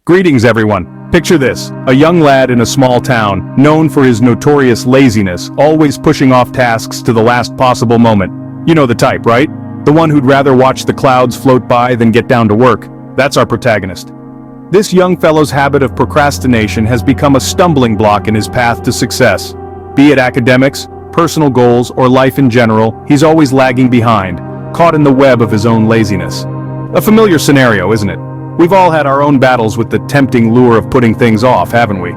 Greetings everyone. Picture this, a young lad in a small town, known for his notorious laziness, always pushing off tasks to the last possible moment. You know the type, right? The one who'd rather watch the clouds float by than get down to work. That's our protagonist. This young fellow's habit of procrastination has become a stumbling block in his path to success. Be it academics, personal goals, or life in general, he's always lagging behind, caught in the web of his own laziness. A familiar scenario, isn't it? We've all had our own battles with the tempting lure of putting things off, haven't we?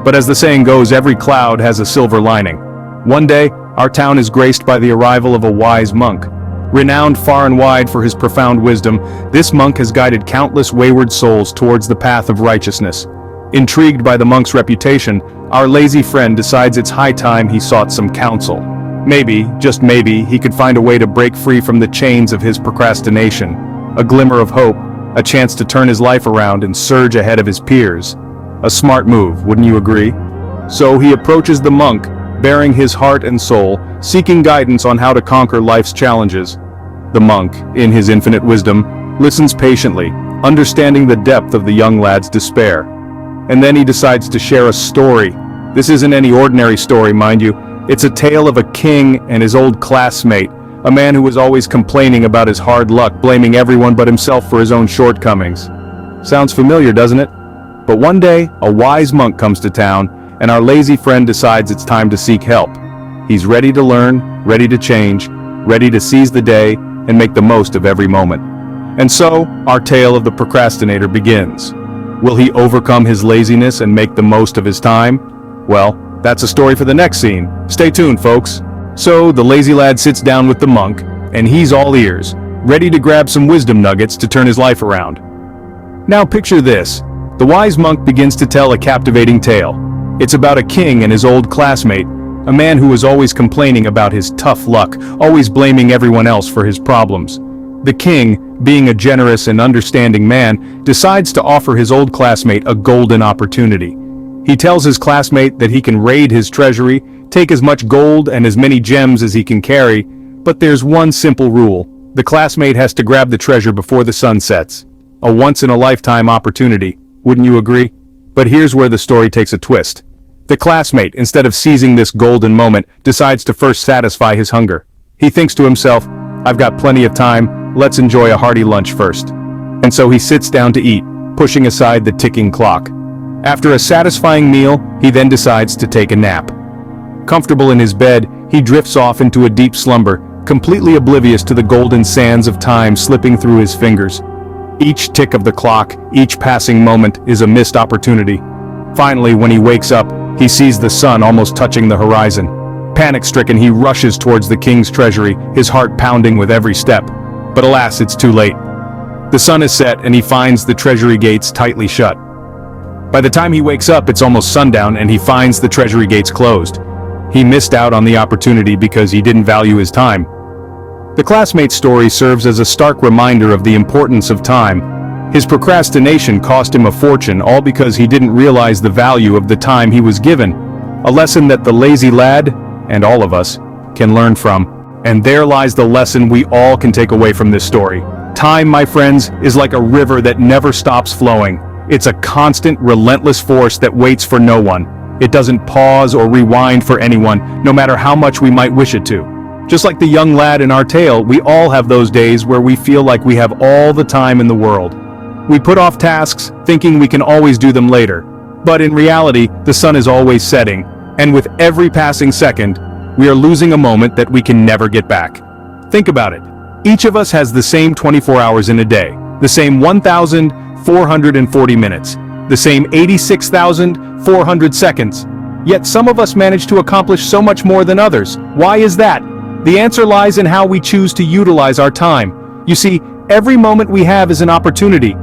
But as the saying goes, every cloud has a silver lining. One day, our town is graced by the arrival of a wise monk. Renowned far and wide for his profound wisdom, this monk has guided countless wayward souls towards the path of righteousness. Intrigued by the monk's reputation, our lazy friend decides it's high time he sought some counsel. Maybe, just maybe, he could find a way to break free from the chains of his procrastination. A glimmer of hope, a chance to turn his life around and surge ahead of his peers. A smart move, wouldn't you agree? So he approaches the monk, bearing his heart and soul, seeking guidance on how to conquer life's challenges. The monk, in his infinite wisdom, listens patiently, understanding the depth of the young lad's despair. And then he decides to share a story. This isn't any ordinary story, mind you. It's a tale of a king and his old classmate, a man who was always complaining about his hard luck, blaming everyone but himself for his own shortcomings. Sounds familiar, doesn't it? But one day, a wise monk comes to town, and our lazy friend decides it's time to seek help. He's ready to learn, ready to change, ready to seize the day and make the most of every moment. And so, our tale of the procrastinator begins. Will he overcome his laziness and make the most of his time? Well, that's a story for the next scene. Stay tuned, folks. So, the lazy lad sits down with the monk, and he's all ears, ready to grab some wisdom nuggets to turn his life around. Now picture this. The wise monk begins to tell a captivating tale. It's about a king and his old classmate, a man who was always complaining about his tough luck, always blaming everyone else for his problems. The king, being a generous and understanding man, decides to offer his old classmate a golden opportunity. He tells his classmate that he can raid his treasury, take as much gold and as many gems as he can carry, but there's one simple rule. The classmate has to grab the treasure before the sun sets. A once-in-a-lifetime opportunity, wouldn't you agree? But here's where the story takes a twist. The classmate, instead of seizing this golden moment, decides to first satisfy his hunger. He thinks to himself, I've got plenty of time, let's enjoy a hearty lunch first. And so he sits down to eat, pushing aside the ticking clock. After a satisfying meal, he then decides to take a nap. Comfortable in his bed, he drifts off into a deep slumber, completely oblivious to the golden sands of time slipping through his fingers. Each tick of the clock, each passing moment, is a missed opportunity. Finally, when he wakes up, he sees the sun almost touching the horizon. Panic-stricken, he rushes towards the king's treasury, his heart pounding with every step. But alas, it's too late. The sun is set and he finds the treasury gates tightly shut. By the time he wakes up, it's almost sundown and he finds the treasury gates closed. He missed out on the opportunity because he didn't value his time. The classmate's story serves as a stark reminder of the importance of time. His procrastination cost him a fortune, all because he didn't realize the value of the time he was given. A lesson that the lazy lad, and all of us, can learn from. And there lies the lesson we all can take away from this story. Time, my friends, is like a river that never stops flowing. It's a constant, relentless force that waits for no one. It doesn't pause or rewind for anyone, no matter how much we might wish it to. Just like the young lad in our tale, we all have those days where we feel like we have all the time in the world. We put off tasks, thinking we can always do them later. But in reality, the sun is always setting, and with every passing second, we are losing a moment that we can never get back. Think about it. Each of us has the same 24 hours in a day, the same 1,440 minutes, the same 86,400 seconds. Yet some of us manage to accomplish so much more than others. Why is that? The answer lies in how we choose to utilize our time. You see, every moment we have is an opportunity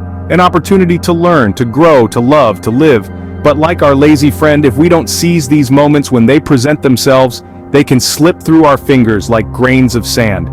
to learn, to grow, to love, to live. But like our lazy friend, if we don't seize these moments when they present themselves, they can slip through our fingers like grains of sand.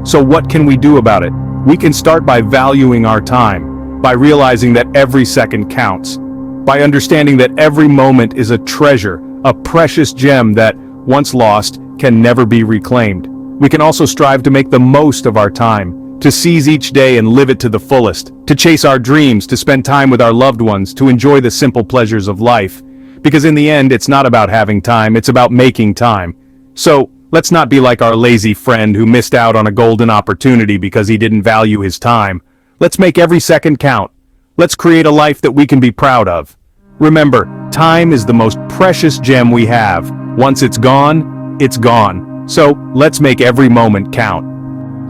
So what can we do about it? We can start by valuing our time, by realizing that every second counts, by understanding that every moment is a treasure, a precious gem that, once lost, can never be reclaimed. We can also strive to make the most of our time, to seize each day and live it to the fullest. to chase our dreams, to spend time with our loved ones, to enjoy the simple pleasures of life. Because in the end, it's not about having time, it's about making time. So, let's not be like our lazy friend who missed out on a golden opportunity because he didn't value his time. Let's make every second count. Let's create a life that we can be proud of. Remember, time is the most precious gem we have. Once it's gone, it's gone. So, let's make every moment count.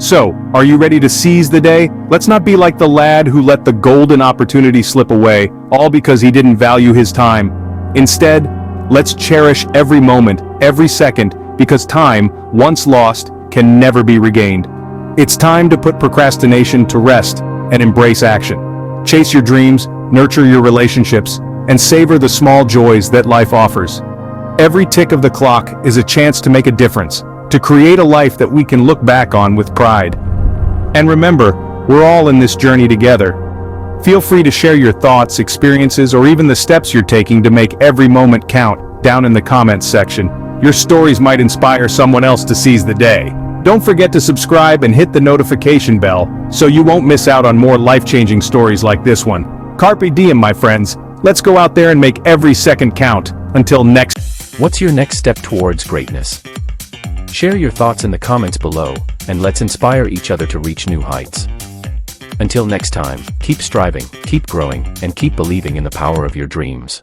So, are you ready to seize the day? Let's not be like the lad who let the golden opportunity slip away, all because he didn't value his time. Instead, let's cherish every moment, every second, because time, once lost, can never be regained. It's time to put procrastination to rest and embrace action. Chase your dreams, nurture your relationships, and savor the small joys that life offers. Every tick of the clock is a chance to make a difference, to create a life that we can look back on with pride. And remember, we're all in this journey together. Feel free to share your thoughts, experiences, or even the steps you're taking to make every moment count down in the comments section. Your stories might inspire someone else to seize the day. Don't forget to subscribe and hit the notification bell so you won't miss out on more life-changing stories like this one. Carpe diem, my friends. Let's go out there and make every second count. Until next. What's your next step towards greatness? Share your thoughts in the comments below, and let's inspire each other to reach new heights. Until next time, keep striving, keep growing, and keep believing in the power of your dreams.